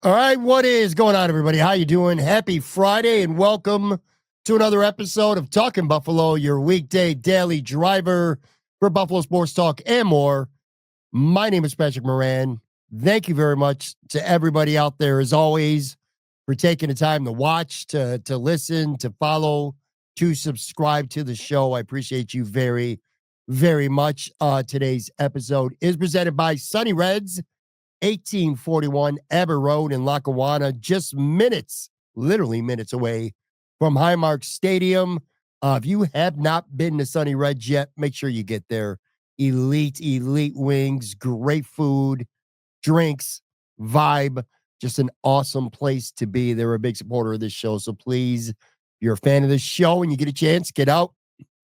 All right, what is going on, everybody? How you doing? Happy Friday, and welcome to another episode of Talking Buffalo, your weekday daily driver for Buffalo Sports Talk and more. My name is Patrick Moran. Thank you very much to everybody out there, as always, for taking the time to watch, to listen, to follow, to subscribe to the show. I appreciate you very, very much. Today's episode is presented by Sunny Reds, 1841 Aber Road in Lackawanna, just minutes, literally minutes away from Highmark Stadium. If you have not been to Sunny Reds yet, make sure you get there. Elite wings, great food, drinks, vibe, just an awesome place to be. They're a big supporter of this show. So please, if you're a fan of this show and you get a chance, get out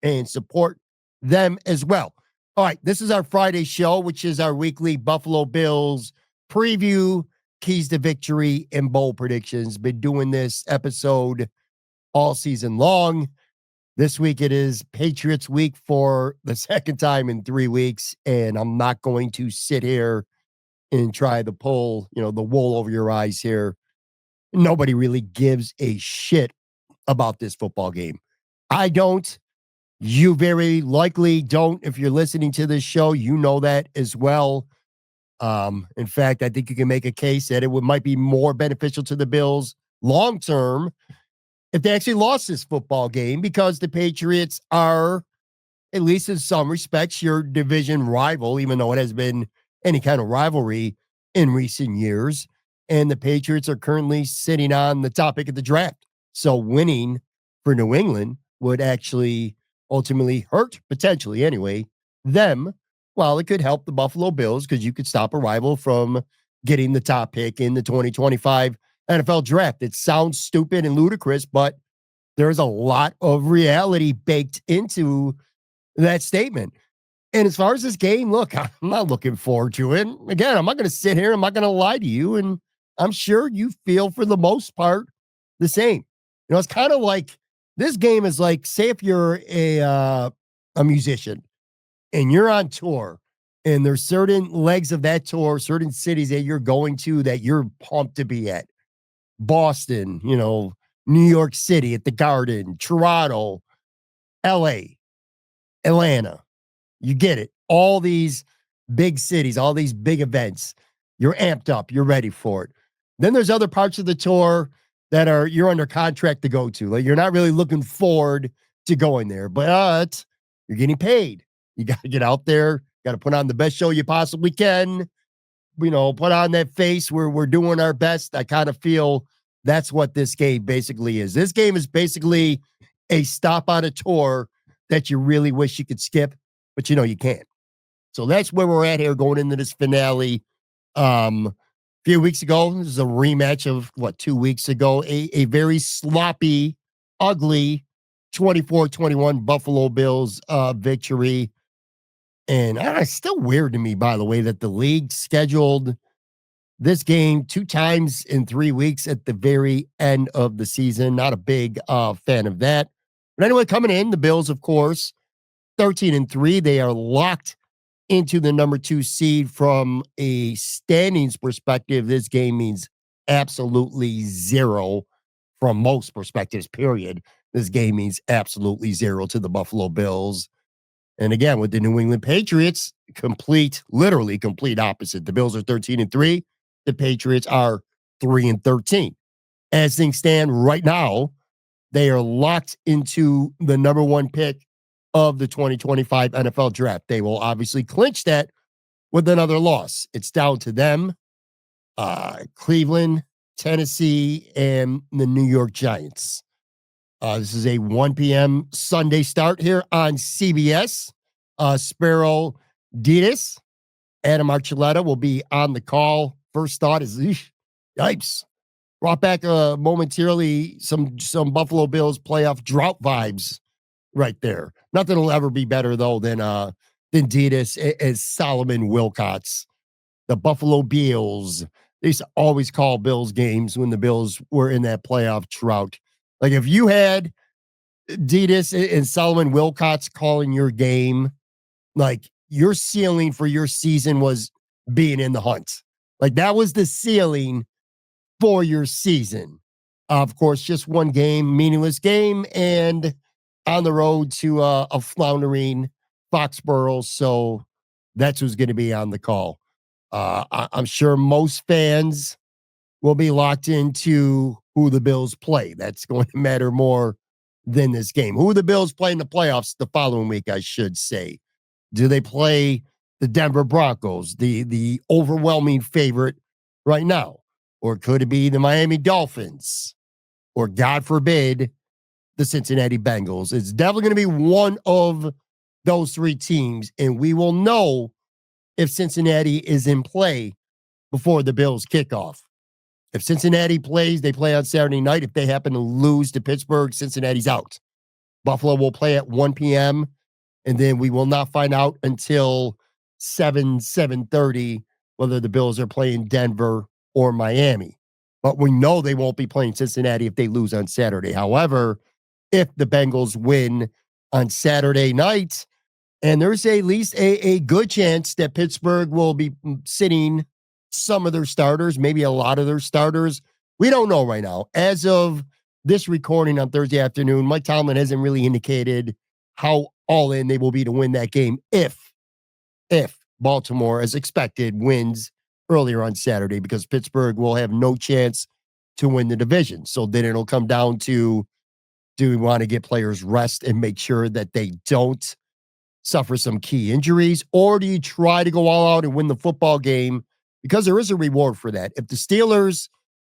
and support them as well. All right, this is our Friday show, which is our weekly Buffalo Bills preview, keys to victory, and bowl predictions. Been doing this episode all season long. This week it is Patriots week for the second time in 3 weeks, and I'm not going to sit here and try to pull, the wool over your eyes here. Nobody really gives a shit about this football game. I don't. You very likely don't. If you're listening to this show, you know that as well. In fact, I think you can make a case that might be more beneficial to the Bills long term if they actually lost this football game, because the Patriots are, at least in some respects, your division rival, even though it has been any kind of rivalry in recent years. And the Patriots are currently sitting on the top pick of the draft. So winning for New England would actually ultimately hurt, potentially anyway, them. Well, it could help the Buffalo Bills because you could stop a rival from getting the top pick in the 2025 NFL draft. It sounds stupid and ludicrous, but there's a lot of reality baked into that statement. And as far as this game, look, I'm not looking forward to it. Again, I'm not going to sit here. I'm not going to lie to you. And I'm sure you feel, for the most part, the same. It's kind of like, this game is like, say if you're a musician and you're on tour, and there's certain legs of that tour, certain cities that you're going to that you're pumped to be at. Boston, New York City at the Garden, Toronto, LA, Atlanta. You get it. All these big cities, all these big events. You're amped up. You're ready for it. Then there's other parts of the tour that you're under contract to go to. Like, you're not really looking forward to going there, but you're getting paid. You got to get out there, got to put on the best show you possibly can, put on that face where we're doing our best. I kind of feel that's what this game basically is. This game is basically a stop on a tour that you really wish you could skip, but you can't. So that's where we're at here going into this finale. A few weeks ago, this is a rematch of 2 weeks ago, a very sloppy, ugly 24-21 Buffalo Bills victory. And it's still weird to me, by the way, that the league scheduled this game 2 times in 3 weeks at the very end of the season. Not a big fan of that. But anyway, coming in, the Bills, of course, 13-3. They are locked into the number 2 seed. From a standings perspective, this game means absolutely zero. From most perspectives, period, this game means absolutely zero to the Buffalo Bills. And again, with the New England Patriots, literally complete opposite. The Bills are 13-3. The Patriots are 3-13. As things stand right now, they are locked into the number 1 pick of the 2025 NFL draft. They will obviously clinch that with another loss. It's down to them, Cleveland, Tennessee, and the New York Giants. This is a 1 p.m. Sunday start here on CBS. Sparrow Ditas, Adam Archuleta will be on the call. First thought is, yipes. Brought back momentarily some Buffalo Bills playoff drought vibes right there. Nothing will ever be better, though, than Ditas as Solomon Wilcots. The Buffalo Bills. They used to always call Bills games when the Bills were in that playoff drought. Like, if you had Ditas and Solomon Wilcots calling your game, like, your ceiling for your season was being in the hunt. Like, that was the ceiling for your season. Of course, just one game, meaningless game, and on the road to a floundering Foxboro. So that's who's going to be on the call. I'm sure most fans will be locked into who the Bills play. That's going to matter more than this game. Who the Bills play in the playoffs the following week, I should say. Do they play the Denver Broncos, the overwhelming favorite right now? Or could it be the Miami Dolphins? Or God forbid, the Cincinnati Bengals? It's definitely going to be one of those three teams, and we will know if Cincinnati is in play before the Bills kickoff. If Cincinnati plays, they play on Saturday night. If they happen to lose to Pittsburgh, Cincinnati's out. Buffalo will play at 1 p.m., and then we will not find out until 7:30 whether the Bills are playing Denver or Miami. But we know they won't be playing Cincinnati if they lose on Saturday. However, if the Bengals win on Saturday night, and there's at least a good chance that Pittsburgh will be sitting some of their starters, maybe a lot of their starters. We don't know right now. As of this recording on Thursday afternoon, Mike Tomlin hasn't really indicated how all in they will be to win that game if Baltimore, as expected, wins earlier on Saturday, because Pittsburgh will have no chance to win the division. So then it'll come down to, do we want to get players rest and make sure that they don't suffer some key injuries, or do you try to go all out and win the football game? Because there is a reward for that. If the Steelers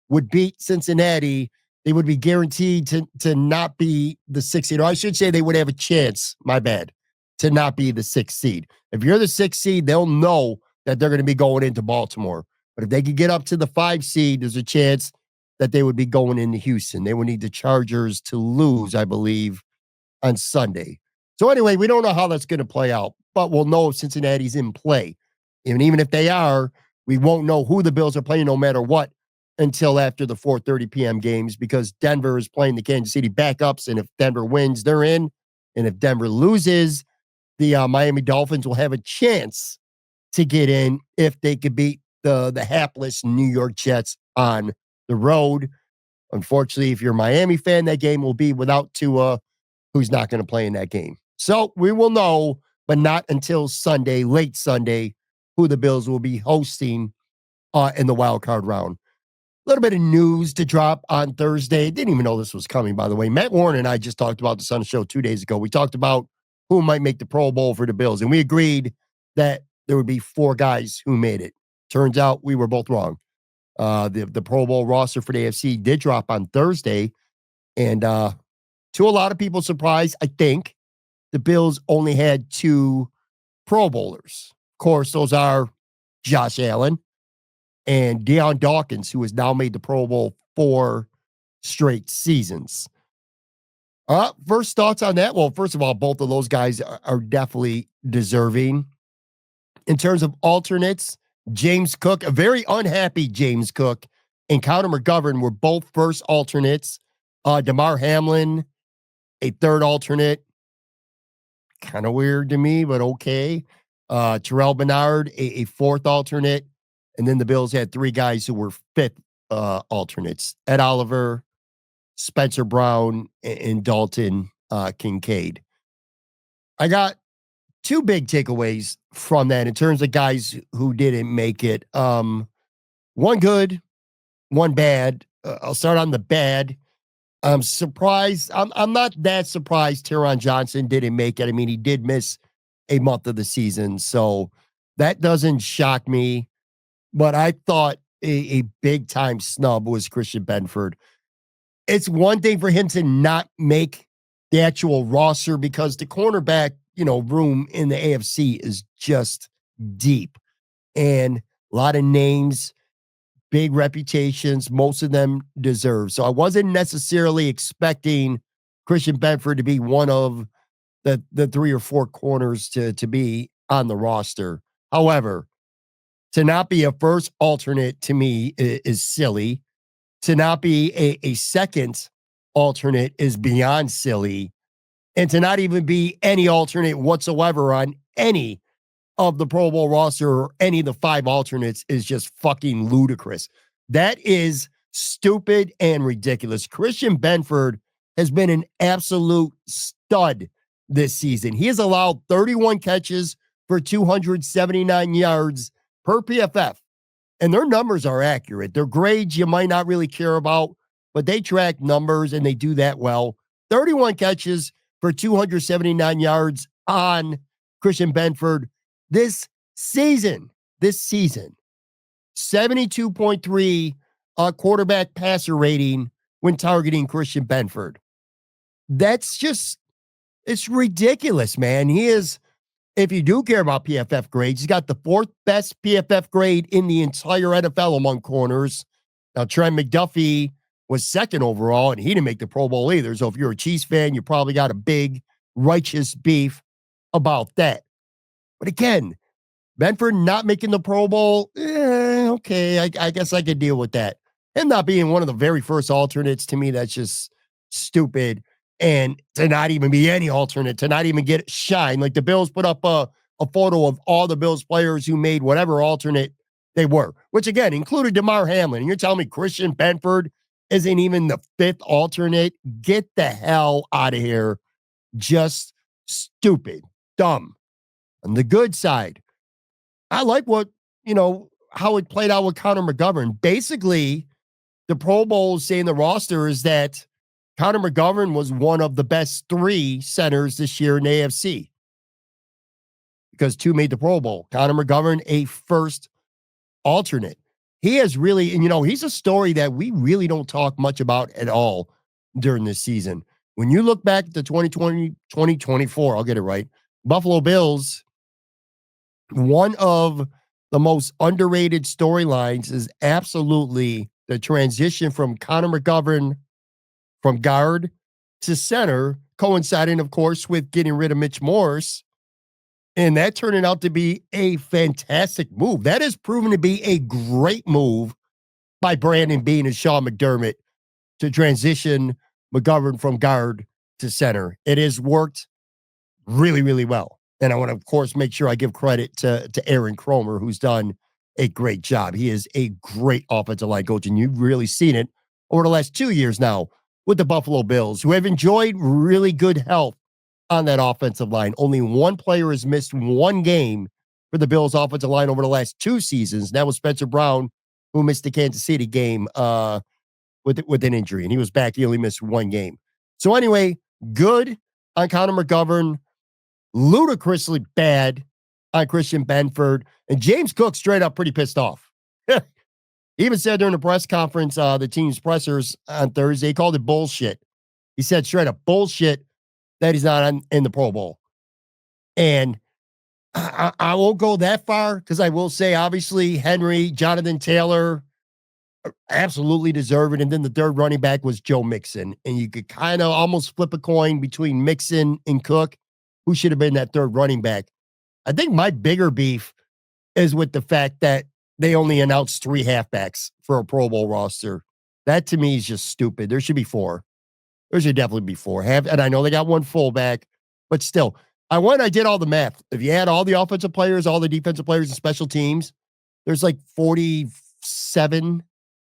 would beat Cincinnati, they would be guaranteed to not be the 6th seed. Or I should say they would have a chance, my bad, to not be the 6th seed. If you're the 6th seed, they'll know that they're going to be going into Baltimore. But if they could get up to the 5 seed, there's a chance that they would be going into Houston. They would need the Chargers to lose, I believe, on Sunday. So anyway, we don't know how that's going to play out, but we'll know if Cincinnati's in play. And even if they are, we won't know who the Bills are playing no matter what until after the 4:30 p.m. games, because Denver is playing the Kansas City backups, and if Denver wins, they're in. And if Denver loses, the Miami Dolphins will have a chance to get in if they could beat the hapless New York Jets on the road. Unfortunately, if you're a Miami fan, that game will be without Tua, who's not going to play in that game. So we will know, but not until Sunday, late Sunday, who the Bills will be hosting in the wild card round. A little bit of news to drop on Thursday. Didn't even know this was coming, by the way. Matt Moran and I just talked about this on the show 2 days ago. We talked about who might make the Pro Bowl for the Bills, and we agreed that there would be 4 guys who made it. Turns out we were both wrong. The Pro Bowl roster for the AFC did drop on Thursday, and to a lot of people's surprise, I think, the Bills only had 2 Pro Bowlers. Of course, those are Josh Allen and Deion Dawkins, who has now made the Pro Bowl 4 straight seasons. First thoughts on that? Well, first of all, both of those guys are definitely deserving. In terms of alternates, James Cook, a very unhappy James Cook, and Connor McGovern were both first alternates. Damar Hamlin, a third alternate. Kind of weird to me, but okay. Terrell Bernard, a fourth alternate. And then the Bills had 3 guys who were fifth alternates. Ed Oliver, Spencer Brown, and Dalton Kincaid. I got 2 big takeaways from that in terms of guys who didn't make it. One good, one bad. I'll start on the bad. I'm surprised. I'm not that surprised Teron Johnson didn't make it. I mean, he did miss a month of the season, so that doesn't shock me. But I thought a big time snub was Christian Benford. It's one thing for him to not make the actual roster because the cornerback, room in the AFC is just deep, and a lot of names, big reputations, most of them deserve. So I wasn't necessarily expecting Christian Benford to be one of the 3 or 4 corners to be on the roster. However, to not be a first alternate to me is silly. To not be a second alternate is beyond silly. And to not even be any alternate whatsoever on any of the Pro Bowl roster or any of the 5 alternates is just fucking ludicrous. That is stupid and ridiculous. Christian Benford has been an absolute stud this season. He has allowed 31 catches for 279 yards per PFF. And their numbers are accurate. Their grades you might not really care about, but they track numbers and they do that well. 31 catches for 279 yards on Christian Benford this season. 72.3 quarterback passer rating when targeting Christian Benford. That's just, it's ridiculous, man. He is, if you do care about PFF grades, he's got the fourth best PFF grade in the entire NFL among corners. Now, Trent McDuffie was second overall, and he didn't make the Pro Bowl either. So if you're a Chiefs fan, you probably got a big righteous beef about that. But again, Benford not making the Pro Bowl, okay, I guess I could deal with that. Him not being one of the very first alternates, to me, that's just stupid. And to not even be any alternate, to not even get shine. Like the Bills put up a photo of all the Bills players who made whatever alternate they were, which again included Damar Hamlin. And you're telling me Christian Benford isn't even the fifth alternate? Get the hell out of here. Just stupid, dumb. On the good side, I like how it played out with Connor McGovern. Basically, the Pro Bowl saying the roster is that Connor McGovern was one of the best three centers this year in AFC because two made the Pro Bowl. Connor McGovern, a first alternate. He has really, and he's a story that we really don't talk much about at all during this season. When you look back at the 2024, I'll get it right, Buffalo Bills, one of the most underrated storylines is absolutely the transition from Connor McGovern from guard to center, coinciding, of course, with getting rid of Mitch Morse. And that turned out to be a fantastic move. That has proven to be a great move by Brandon Beane and Sean McDermott to transition McGovern from guard to center. It has worked really, really well. And I want to, of course, make sure I give credit to Aaron Cromer, who's done a great job. He is a great offensive line coach, and you've really seen it over the last 2 years now with the Buffalo Bills, who have enjoyed really good health on that offensive line. Only one player has missed one game for the Bills offensive line over the last 2 seasons. That was Spencer Brown, who missed the Kansas City game with an injury, and he was back. He only missed one game. So anyway, good on Connor McGovern, ludicrously bad on Christian Benford, and James Cook straight up pretty pissed off. He even said during the press conference, the team's pressers on Thursday, he called it bullshit. He said straight up bullshit that he's not in the Pro Bowl. And I won't go that far because I will say, obviously, Henry, Jonathan Taylor absolutely deserve it. And then the third running back was Joe Mixon. And you could kind of almost flip a coin between Mixon and Cook, who should have been that third running back. I think my bigger beef is with the fact that they only announced 3 halfbacks for a Pro Bowl roster. That to me is just stupid. There should be 4. There should definitely be 4. And I know they got 1 fullback, but still, I did all the math. If you add all the offensive players, all the defensive players, and special teams, there's like 47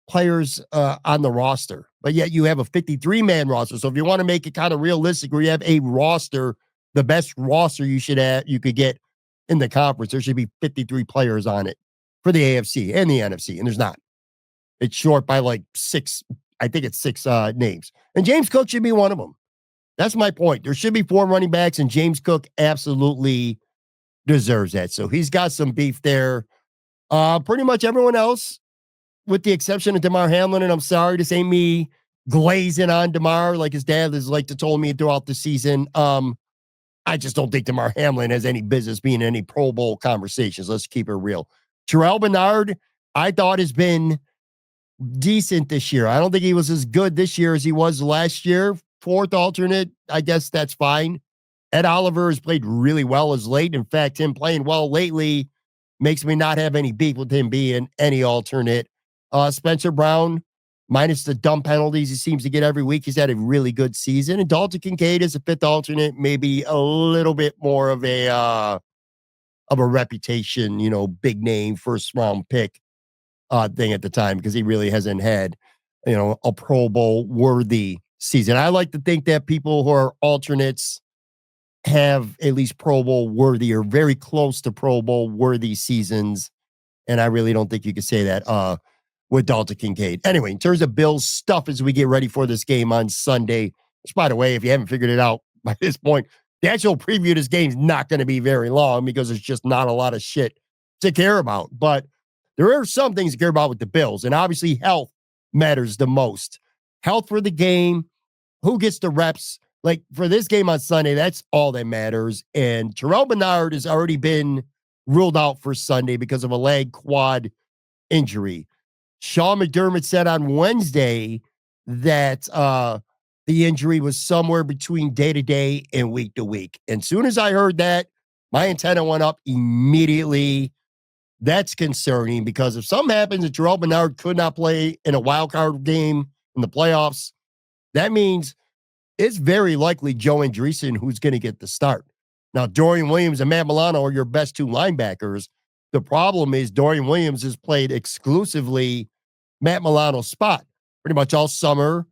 players on the roster. But yet you have a 53-man roster. So if you want to make it kind of realistic, where you have a roster, the best roster you could get in the conference, there should be 53 players on it for the AFC and the NFC, and there's not. It's short by like 6. I think it's 6 names. And James Cook should be one of them. That's my point. There should be 4 running backs, and James Cook absolutely deserves that. So he's got some beef there. Pretty much everyone else, with the exception of Damar Hamlin, and I'm sorry, this ain't me glazing on Damar like his dad has liked to told me throughout the season. I just don't think Damar Hamlin has any business being in any Pro Bowl conversations. Let's keep it real. Terrell Bernard, I thought, has been decent this year. I don't think he was as good this year as he was last year. 4th alternate, I guess that's fine. Ed Oliver has played really well as late. In fact, him playing well lately makes me not have any beef with him being any alternate. Spencer Brown, minus the dumb penalties he seems to get every week, he's had a really good season. And Dalton Kincaid is a 5th alternate, maybe a little bit more of a reputation, big name, first round pick thing at the time, because he really hasn't had a Pro Bowl worthy season. I like to think that people who are alternates have at least Pro Bowl worthy or very close to Pro Bowl worthy seasons. And I really don't think you could say that with Dalton Kincaid. Anyway, in terms of Bills stuff as we get ready for this game on Sunday, which, by the way, if you haven't figured it out by this point, the actual preview of this game is not going to be very long because there's just not a lot of shit to care about. But there are some things to care about with the Bills. And obviously, health matters the most. Health for the game, who gets the reps. Like for this game on Sunday, that's all that matters. And Terrell Bernard has already been ruled out for Sunday because of a leg quad injury. Sean McDermott said on Wednesday that the injury was somewhere between day to day and week to week. And soon as I heard that, my antenna went up immediately. That's concerning because if something happens that Terrell Bernard could not play in a wild card game in the playoffs, that means it's very likely Joe Andreessen who's going to get the start. Now, Dorian Williams and Matt Milano are your best two linebackers. The problem is Dorian Williams has played exclusively Matt Milano's spot pretty much all summer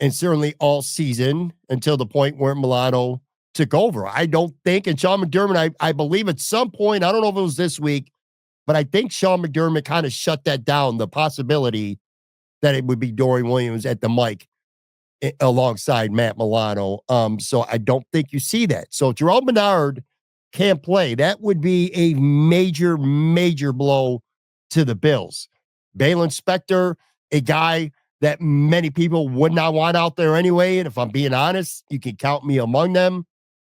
and certainly all season until the point where Milano took over. I don't think, and Sean McDermott, I believe at some point, I don't know if it was this week, but I think Sean McDermott kind of shut that down, the possibility that it would be Dorian Williams at the mic alongside Matt Milano. So I don't think you see that. So if Terrell Bernard can't play, that would be a major, major blow to the Bills. Balin Spector, a guy that many people would not want out there anyway. And if I'm being honest, you can count me among them.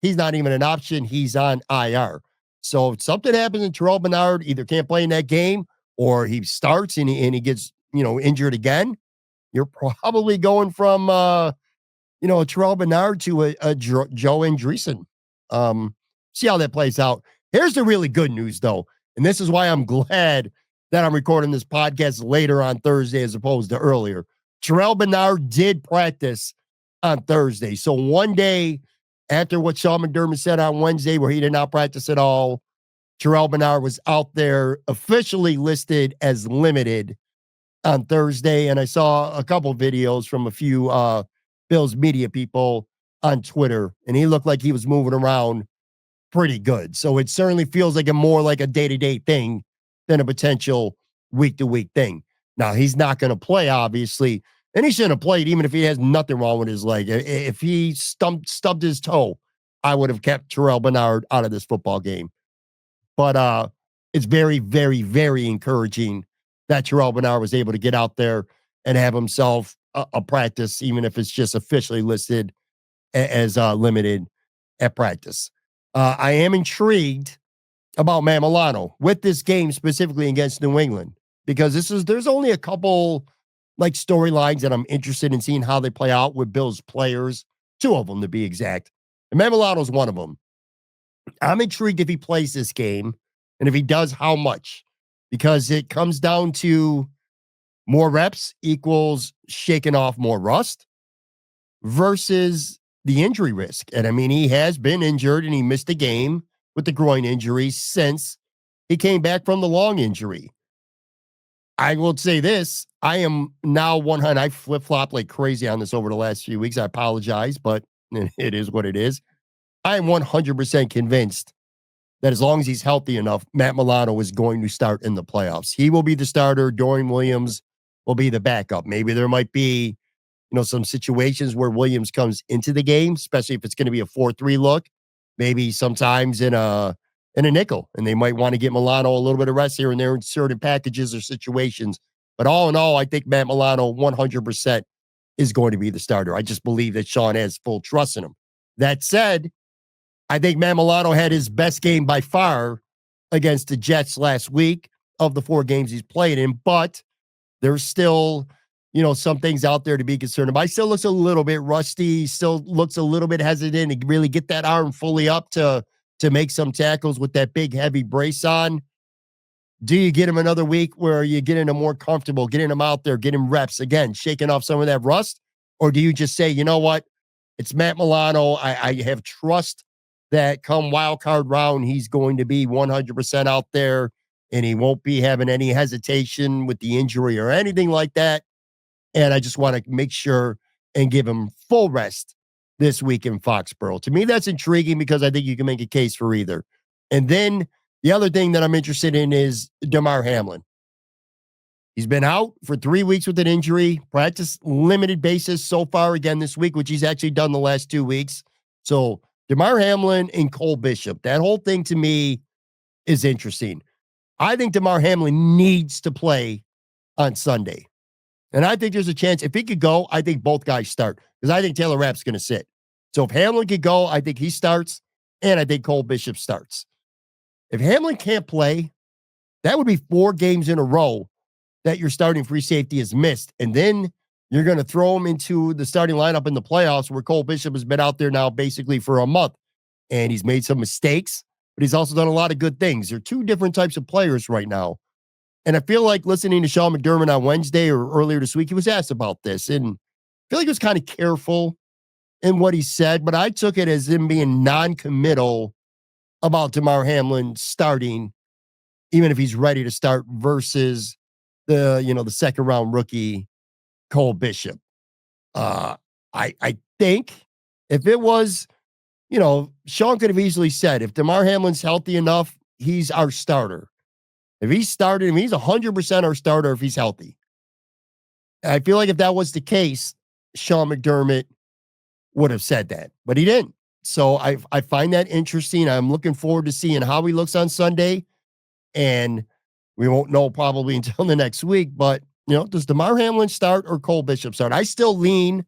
He's not even an option. He's on IR. So if something happens and Terrell Bernard either can't play in that game or he starts and he gets, injured again, you're probably going from, a Terrell Bernard to a Joe Andreessen. See how that plays out. Here's the really good news, though. And this is why I'm glad that I'm recording this podcast later on Thursday as opposed to earlier. Terrell Bernard did practice on Thursday. So one day after what Sean McDermott said on Wednesday, where he did not practice at all, Terrell Bernard was out there officially listed as limited on Thursday. And I saw a couple videos from a few Bills media people on Twitter, and he looked like he was moving around pretty good. So it certainly feels like more like a day-to-day thing than a potential week-to-week thing. Now, he's not going to play, obviously, and he shouldn't have played even if he has nothing wrong with his leg. If he stubbed his toe, I would have kept Terrell Bernard out of this football game. But it's very, very, very encouraging that Terrell Bernard was able to get out there and have himself a practice, even if it's just officially listed as limited at practice. I am intrigued about Matt Milano with this game specifically against New England, because there's only a couple like storylines that I'm interested in seeing how they play out with Bills players, two of them to be exact. And Matt Milano's one of them. I'm intrigued if he plays this game, and if he does, how much, because it comes down to more reps equals shaking off more rust versus the injury risk. And I mean, he has been injured and he missed a game with the groin injury since he came back from the long injury. I will say this, I am now 100. I flip-flop like crazy on this over the last few weeks. I apologize, but it is what it is. I am 100% convinced that as long as he's healthy enough, Matt Milano is going to start in the playoffs. He will be the starter. Dorian Williams will be the backup. Maybe there might be, some situations where Williams comes into the game, especially if it's going to be a 4-3 look, maybe sometimes in a nickel, and they might want to get Milano a little bit of rest here and there in certain packages or situations. But all in all, I think Matt Milano 100% is going to be the starter. I just believe that Sean has full trust in him. That said, I think Matt Milano had his best game by far against the Jets last week of the 4 games he's played in, but there's still, some things out there to be concerned about. He still looks a little bit rusty, still looks a little bit hesitant to really get that arm fully up to make some tackles with that big, heavy brace on. Do you get him another week where you get him more comfortable, getting him out there, getting reps, again, shaking off some of that rust? Or do you just say, you know what? It's Matt Milano. I have trust that come wild card round, he's going to be 100% out there and he won't be having any hesitation with the injury or anything like that. And I just want to make sure and give him full rest this week in Foxborough. To me, that's intriguing because I think you can make a case for either. And then the other thing that I'm interested in is Damar Hamlin. He's been out for 3 weeks with an injury, practice limited basis so far again this week, which he's actually done the last 2 weeks. So Damar Hamlin and Cole Bishop, that whole thing to me is interesting. I think Damar Hamlin needs to play on Sunday. And I think there's a chance if he could go, I think both guys start because I think Taylor Rapp's going to sit. So if Hamlin could go, I think he starts, and I think Cole Bishop starts. If Hamlin can't play, that would be 4 games in a row that your starting free safety is missed. And then you're going to throw him into the starting lineup in the playoffs where Cole Bishop has been out there now basically for a month. And he's made some mistakes, but he's also done a lot of good things. They're 2 different types of players right now. And I feel like listening to Sean McDermott on Wednesday or earlier this week, he was asked about this. And I feel like he was kind of careful in what he said, but I took it as him being non-committal about Damar Hamlin starting, even if he's ready to start versus the second round rookie Cole Bishop. I think if it was, Sean could have easily said if Damar Hamlin's healthy enough, he's our starter. If he's starting, he's 100% our starter if he's healthy. And I feel like if that was the case, Sean McDermott would have said that, but he didn't. So I find that interesting. I'm looking forward to seeing how he looks on Sunday, and we won't know probably until the next week. But does Damar Hamlin start or Cole Bishop start? I still lean,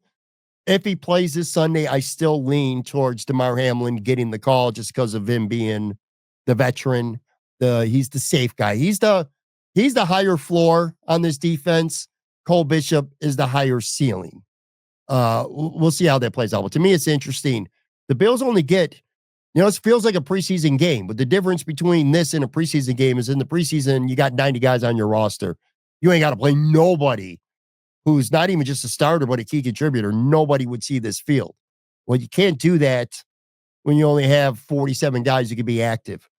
if he plays this Sunday, I still lean towards Damar Hamlin getting the call just because of him being the veteran. He's the safe guy. He's the higher floor on this defense. Cole Bishop is the higher ceiling. We'll see how that plays out. But to me, it's interesting. The Bills only get, it feels like a preseason game, but the difference between this and a preseason game is in the preseason, you got 90 guys on your roster. You ain't got to play nobody who's not even just a starter, but a key contributor. Nobody would see this field. Well, you can't do that when you only have 47 guys who can be active.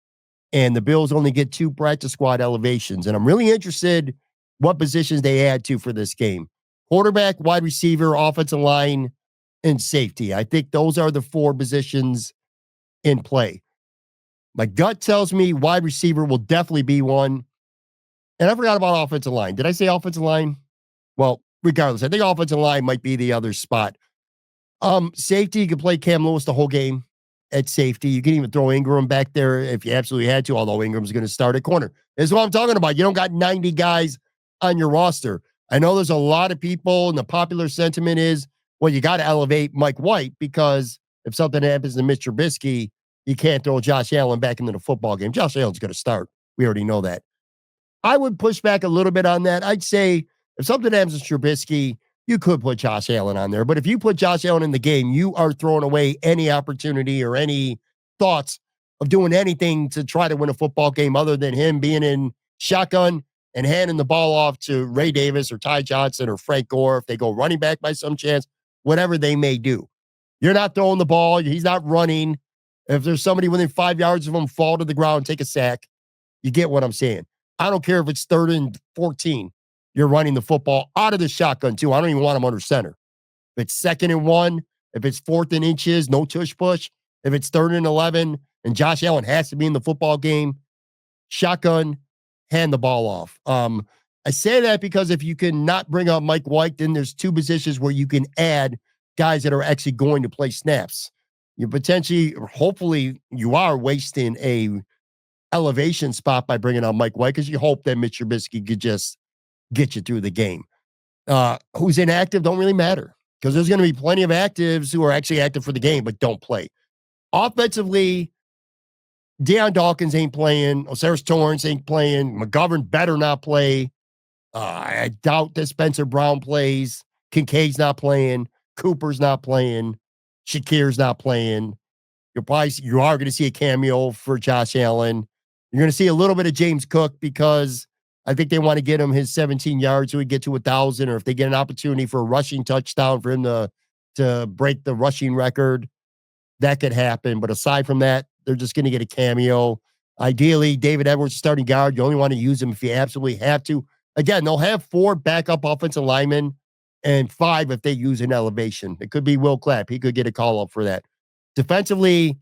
And the Bills only get 2 practice squad elevations. And I'm really interested what positions they add to for this game. Quarterback, wide receiver, offensive line, and safety. I think those are the 4 positions in play. My gut tells me wide receiver will definitely be one. And I forgot about offensive line. Did I say offensive line? Well, regardless, I think offensive line might be the other spot. Safety, you can play Cam Lewis the whole game at safety. You can even throw Ingram back there if you absolutely had to, although Ingram's going to start at corner. This is what I'm talking about. You don't got 90 guys on your roster. I know there's a lot of people, and the popular sentiment is, well, you got to elevate Mike White because if something happens to Mr. Trubisky, you can't throw Josh Allen back into the football game. Josh Allen's going to start. We already know that. I would push back a little bit on that. I'd say if something happens to Trubisky, you could put Josh Allen on there. But if you put Josh Allen in the game, you are throwing away any opportunity or any thoughts of doing anything to try to win a football game other than him being in shotgun and handing the ball off to Ray Davis or Ty Johnson or Frank Gore if they go running back by some chance, whatever they may do. You're not throwing the ball. He's not running. If there's somebody within 5 yards of him, fall to the ground, take a sack. You get what I'm saying. I don't care if it's 3rd and 14. You're running the football out of the shotgun, too. I don't even want him under center. If it's 2nd and 1, if it's 4th and inches, no tush push. If it's 3rd and 11, and Josh Allen has to be in the football game, shotgun, hand the ball off. I say that because if you can not bring up Mike White, then there's 2 positions where you can add guys that are actually going to play snaps. You potentially, or hopefully, you are wasting a elevation spot by bringing on Mike White because you hope that Mitch Trubisky could just get you through the game. Who's inactive don't really matter because there's going to be plenty of actives who are actually active for the game but don't play. Offensively, Deion Dawkins ain't playing. Osiris Torrance ain't playing. McGovern better not play. I doubt that Spencer Brown plays. Kincaid's not playing. Cooper's not playing. Shakir's not playing. You are going to see a cameo for Josh Allen. You're going to see a little bit of James Cook because I think they want to get him his 17 yards so he get to 1,000, or if they get an opportunity for a rushing touchdown for him to break the rushing record, that could happen. But aside from that, they're just going to get a cameo. Ideally, David Edwards starting guard. You only want to use him if you absolutely have to. Again, they'll have 4 backup offensive linemen and 5 if they use an elevation. It could be Will Clapp. He could get a call up for that. Defensively,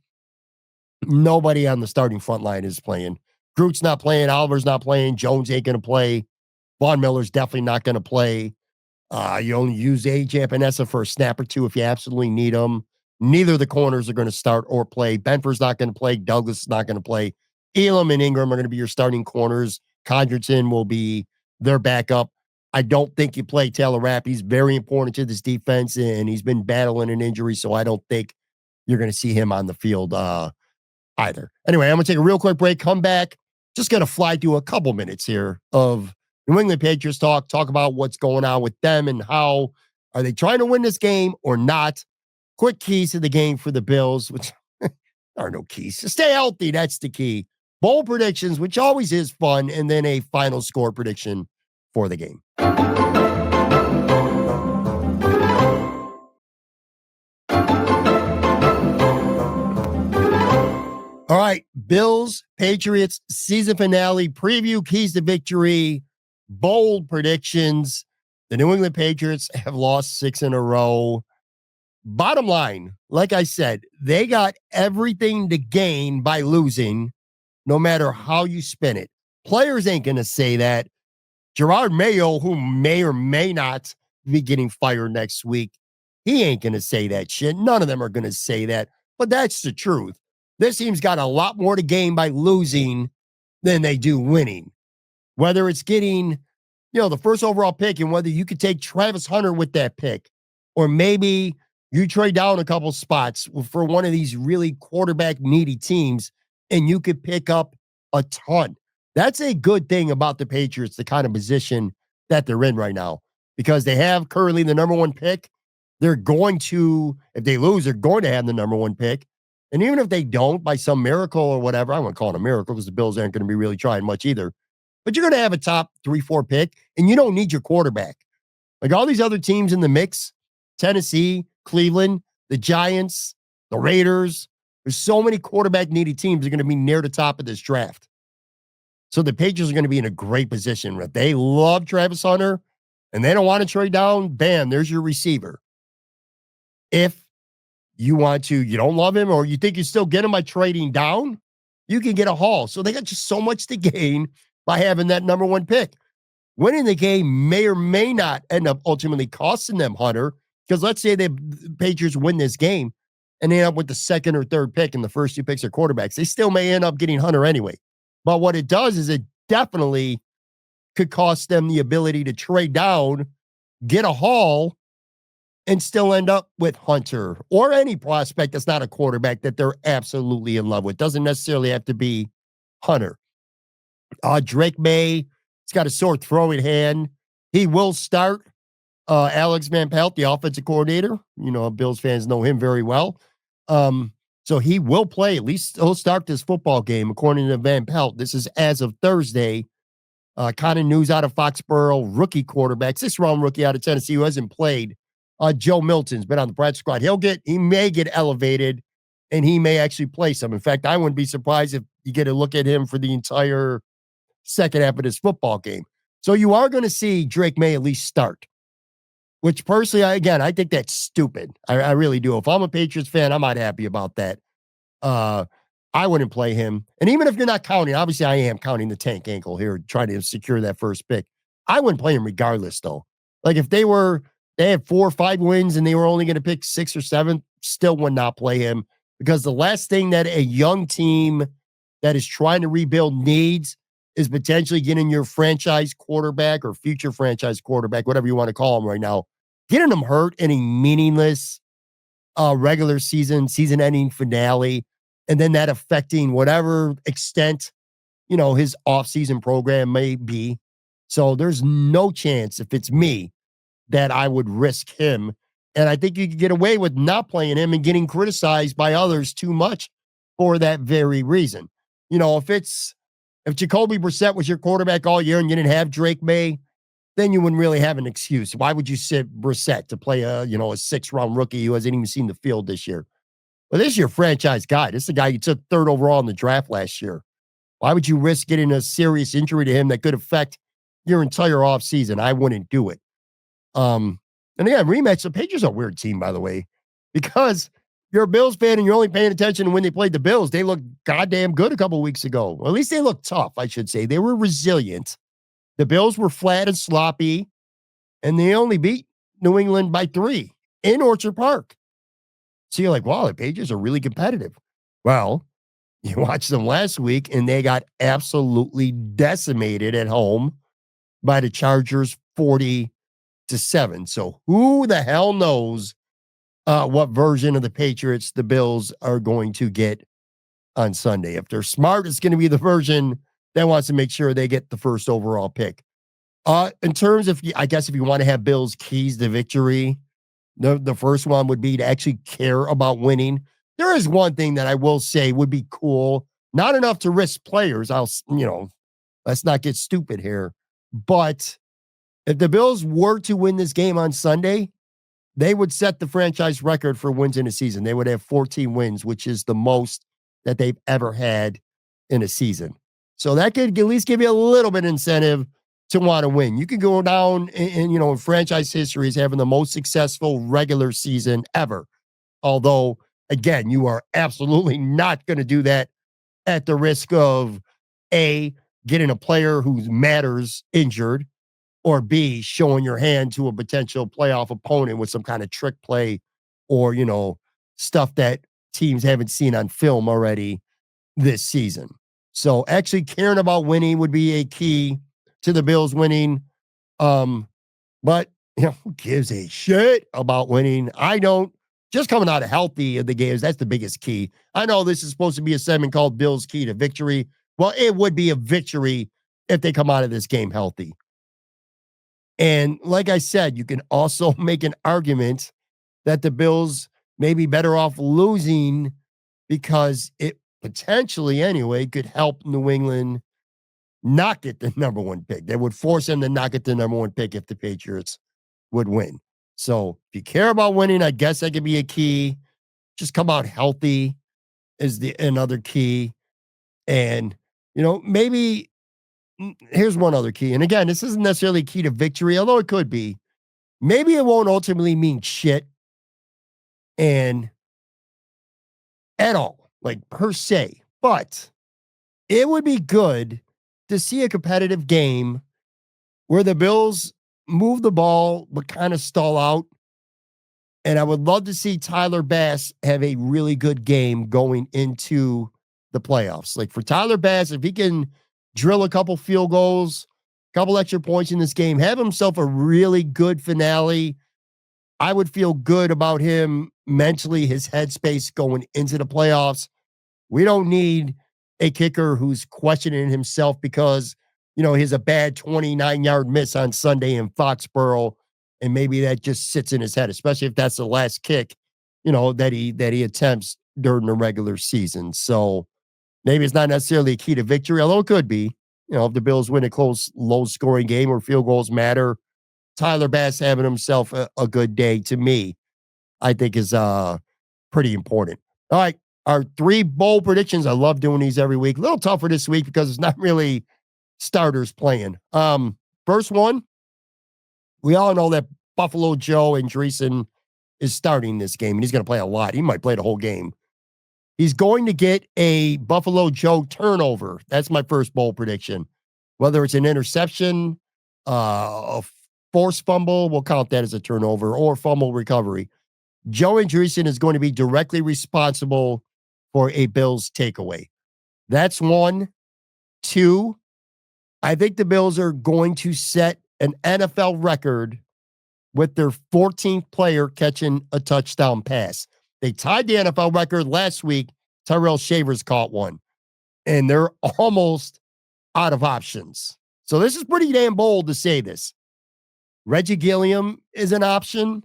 nobody on the starting front line is playing. Groot's not playing. Oliver's not playing. Jones ain't going to play. Von Miller's definitely not going to play. You only use AJ Epinesa for a snap or two if you absolutely need them. Neither of the corners are going to start or play. Benford's not going to play. Douglas is not going to play. Elam and Ingram are going to be your starting corners. Condriton will be their backup. I don't think you play Taylor Rapp. He's very important to this defense, and he's been battling an injury, so I don't think you're going to see him on the field either. Anyway, I'm going to take a real quick break, come back. Just going to fly through a couple minutes here of New England Patriots talk about what's going on with them and how are they trying to win this game or not. Quick keys to the game for the Bills, which there are no keys. To stay healthy, that's the key. Bowl predictions, which always is fun, and then a final score prediction for the game. All right, Bills, Patriots, season finale, preview, keys to victory, bold predictions. The New England Patriots have lost 6 in a row. Bottom line, like I said, they got everything to gain by losing, no matter how you spin it. Players ain't going to say that. Gerard Mayo, who may or may not be getting fired next week, he ain't going to say that shit. None of them are going to say that, but that's the truth. This team's got a lot more to gain by losing than they do winning. Whether it's getting, the first overall pick and whether you could take Travis Hunter with that pick, or maybe you trade down a couple spots for one of these really quarterback needy teams and you could pick up a ton. That's a good thing about the Patriots, the kind of position that they're in right now, because they have currently the number 1 pick. They're going to, if they lose, they're going to have the number 1 pick. And even if they don't, by some miracle or whatever, I wouldn't call it a miracle because the Bills aren't going to be really trying much either. But you're going to have a top 3-4 pick, and you don't need your quarterback. Like all these other teams in the mix, Tennessee, Cleveland, the Giants, the Raiders, there's so many quarterback needy teams that are going to be near the top of this draft. So the Patriots are going to be in a great position. If they love Travis Hunter and they don't want to trade down, bam, there's your receiver. If you want to, you don't love him, or you think you still get him by trading down, you can get a haul. So they got just so much to gain by having that number 1 pick. Winning the game may or may not end up ultimately costing them Hunter, because let's say the Patriots win this game and they end up with the 2nd or 3rd pick and the first 2 picks are quarterbacks. They still may end up getting Hunter anyway. But what it does is it definitely could cost them the ability to trade down, get a haul, and still end up with Hunter or any prospect that's not a quarterback that they're absolutely in love with. Doesn't necessarily have to be Hunter. Drake May, he's got a sore throwing hand. He will start. Alex Van Pelt, the offensive coordinator, Bills fans know him very well. So he will play. At least he'll start this football game, according to Van Pelt. This is as of Thursday. Kind of news out of Foxboro, rookie quarterback, 6th-round rookie out of Tennessee who hasn't played. Joe Milton's been on the practice squad. He may get elevated, and he may actually play some. In fact, I wouldn't be surprised if you get a look at him for the entire second half of this football game. So you are going to see Drake May at least start, which personally, I think that's stupid. I really do. If I'm a Patriots fan, I'm not happy about that. I wouldn't play him. And even if you're not counting, obviously I am counting the tank ankle here, trying to secure that first pick. I wouldn't play him regardless, though. Like if they had 4 or 5 wins and they were only going to pick 6 or 7, still would not play him, because the last thing that a young team that is trying to rebuild needs is potentially getting your franchise quarterback or future franchise quarterback, whatever you want to call him right now, getting them hurt in a meaningless regular season-ending finale, and then that affecting whatever extent, his offseason program may be. So there's no chance, if it's me, that I would risk him. And I think you could get away with not playing him and getting criticized by others too much for that very reason. If Jacoby Brissett was your quarterback all year and you didn't have Drake May, then you wouldn't really have an excuse. Why would you sit Brissett to play a 6th-round rookie who hasn't even seen the field this year? Well, this is your franchise guy. This is the guy you took 3rd overall in the draft last year. Why would you risk getting a serious injury to him that could affect your entire offseason? I wouldn't do it. And again, rematch, the Patriots are a weird team, by the way, because you're a Bills fan and you're only paying attention when they played the Bills. They looked goddamn good a couple weeks ago. Well, at least they looked tough, I should say. They were resilient. The Bills were flat and sloppy, and they only beat New England by 3 in Orchard Park. So you're like, wow, the Patriots are really competitive. Well, you watched them last week, and they got absolutely decimated at home by the Chargers 40-7. So who the hell knows what version of the Patriots the Bills are going to get on Sunday. If they're smart, it's going to be the version that wants to make sure they get the first overall pick. In terms of, I guess, if you want to have Bills keys to victory, the first one would be to actually care about winning. There is one thing that I will say would be cool, not enough to risk players. Let's not get stupid here. But if the Bills were to win this game on Sunday, they would set the franchise record for wins in a season. They would have 14 wins, which is the most that they've ever had in a season. So that could at least give you a little bit of incentive to want to win. You can go down in franchise history as having the most successful regular season ever. Although, again, you are absolutely not going to do that at the risk of A, getting a player who matters injured, or B, showing your hand to a potential playoff opponent with some kind of trick play or, stuff that teams haven't seen on film already this season. So actually caring about winning would be a key to the Bills winning. But who gives a shit about winning? I don't. Just coming out of healthy of the games, that's the biggest key. I know this is supposed to be a segment called Bills Key to Victory. Well, it would be a victory if they come out of this game healthy. And like I said, you can also make an argument that the Bills may be better off losing because it potentially, anyway, could help New England not get the number one pick. They would force them to not get the number one pick if the Patriots would win. So if you care about winning, I guess that could be a key. Just come out healthy is another key. And, maybe here's one other key. And again, this isn't necessarily key to victory, although it could be. Maybe it won't ultimately mean shit and at all, like per se. But it would be good to see a competitive game where the Bills move the ball but kind of stall out. And I would love to see Tyler Bass have a really good game going into the playoffs. Like for Tyler Bass, if he can drill a couple field goals, a couple extra points in this game, have himself a really good finale, I would feel good about him mentally, his headspace going into the playoffs. We don't need a kicker who's questioning himself because, he's a bad 29-yard miss on Sunday in Foxboro. And maybe that just sits in his head, especially if that's the last kick, that he attempts during the regular season. So maybe it's not necessarily a key to victory, although it could be. If the Bills win a close, low-scoring game where field goals matter, Tyler Bass having himself a good day, to me, I think is pretty important. All right, our 3 bowl predictions. I love doing these every week. A little tougher this week because it's not really starters playing. First one, we all know that Buffalo Joe Andreessen is starting this game, and he's going to play a lot. He might play the whole game. He's going to get a Buffalo Joe turnover. That's my first bowl prediction. Whether it's an interception, a forced fumble, we'll count that as a turnover, or fumble recovery. Joe Andreessen is going to be directly responsible for a Bills takeaway. That's 1. 2, I think the Bills are going to set an NFL record with their 14th player catching a touchdown pass. They tied the NFL record last week. Tyrell Shavers caught one, and they're almost out of options. So this is pretty damn bold to say this. Reggie Gilliam is an option.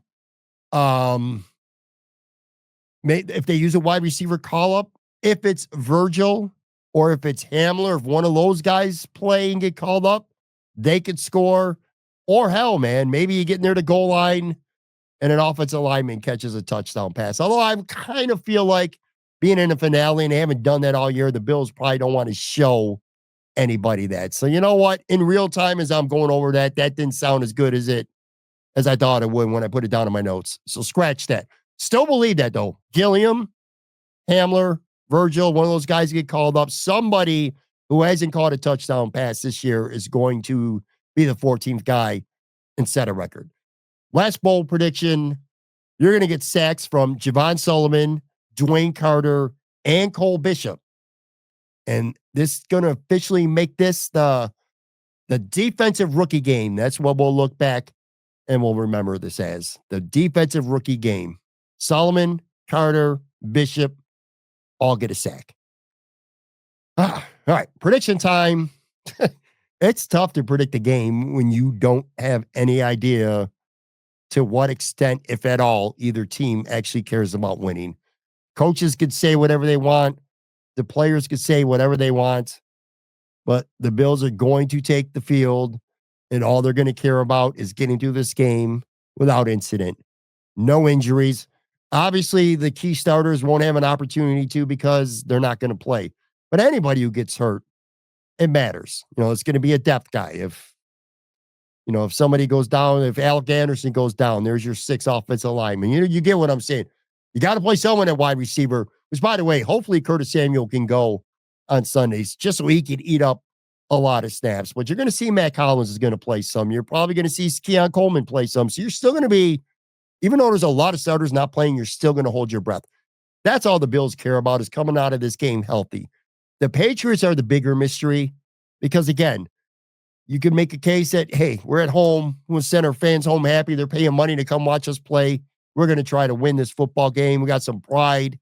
If they use a wide receiver call up, if it's Virgil or if it's Hamler, if one of those guys play and get called up, they could score. Or hell, man, maybe you get near the goal line and an offensive lineman catches a touchdown pass. Although I kind of feel like being in the finale and they haven't done that all year, the Bills probably don't want to show anybody that. So you know what? In real time, as I'm going over that didn't sound as good as it as I thought it would when I put it down in my notes. So scratch that. Still believe that, though. Gilliam, Hamler, Virgil, one of those guys get called up. Somebody who hasn't caught a touchdown pass this year is going to be the 14th guy and set a record. Last bold prediction, you're going to get sacks from Javon Sullivan, Dwayne Carter, and Cole Bishop. And this is going to officially make this the defensive rookie game. That's what we'll look back and we'll remember this as the defensive rookie game. Solomon, Carter, Bishop, all get a sack. All right, prediction time. It's tough to predict a game when you don't have any idea to what extent, if at all, either team actually cares about winning. Coaches could say whatever they want. The players could say whatever they want. But the Bills are going to take the field, and all they're going to care about is getting through this game without incident. No injuries. Obviously, the key starters won't have an opportunity to because they're not going to play. But anybody who gets hurt, it matters. It's going to be a depth guy. If somebody goes down, if Alec Anderson goes down, there's your 6 offensive linemen. You get what I'm saying. You got to play someone at wide receiver, which, by the way, hopefully Curtis Samuel can go on Sundays just so he can eat up a lot of snaps. But you're going to see Matt Collins is going to play some. You're probably going to see Keon Coleman play some. So you're still going to be, even though there's a lot of starters not playing, you're still going to hold your breath. That's all the Bills care about is coming out of this game healthy. The Patriots are the bigger mystery because, again, you can make a case that, hey, we're at home. We'll send our fans home happy. They're paying money to come watch us play. We're going to try to win this football game. We got some pride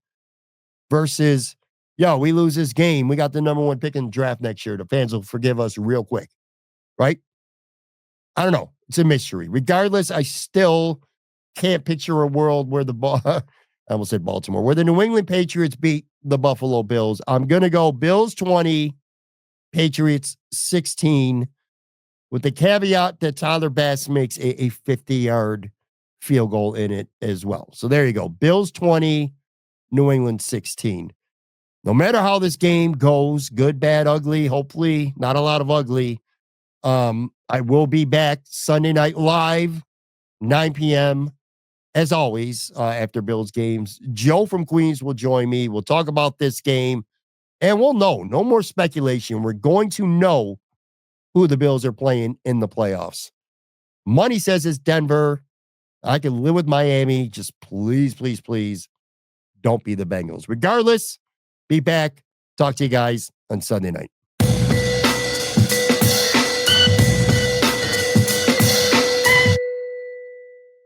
versus, we lose this game. We got the number 1 pick in the draft next year. The fans will forgive us real quick, right? I don't know. It's a mystery. Regardless, I still can't picture a world where I almost said Baltimore, where the New England Patriots beat the Buffalo Bills. I'm going to go Bills 20, Patriots 16, with the caveat that Tyler Bass makes a 50-yard field goal in it as well. So there you go. Bills 20, New England 16. No matter how this game goes, good, bad, ugly, hopefully not a lot of ugly, I will be back Sunday night live, 9 p.m., as always, after Bills games. Joe from Queens will join me. We'll talk about this game, and we'll know. No more speculation. We're going to know who the Bills are playing in the playoffs. Money says it's Denver. I can live with Miami. Just please, please, please don't be the Bengals. Regardless, be back. Talk to you guys on Sunday night.